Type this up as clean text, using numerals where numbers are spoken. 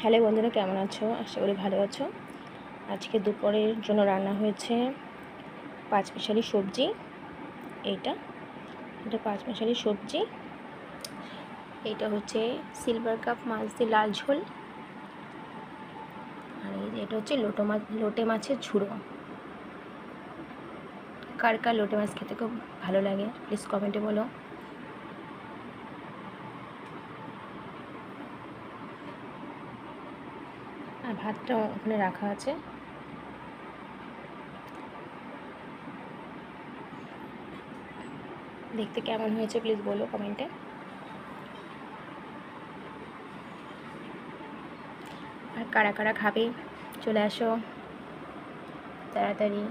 Hello বন্ধুরা, কেমন আছো? আশা করি ভালো আছো। আজকে দুপুরের জন্য রান্না হয়েছে পাঁচমিশালি সবজি। এটা পাঁচমিশালি সবজি। এইটা হচ্ছে সিলভার কাপ মাছ দিয়ে লাল ঝোল। আর এটা হচ্ছে লোটে মাছের ঝুড়ো। কার কার লোটে মাছ খেতে খুব ভালো লাগে প্লিজ কমেন্টে বলো। আর ভাতটা ওখানে রাখা আছে। দেখতে কেমন হয়েছে প্লিজ বলো কমেন্টে। আর কারা কারা খাবে চলে আসো তাড়াতাড়ি।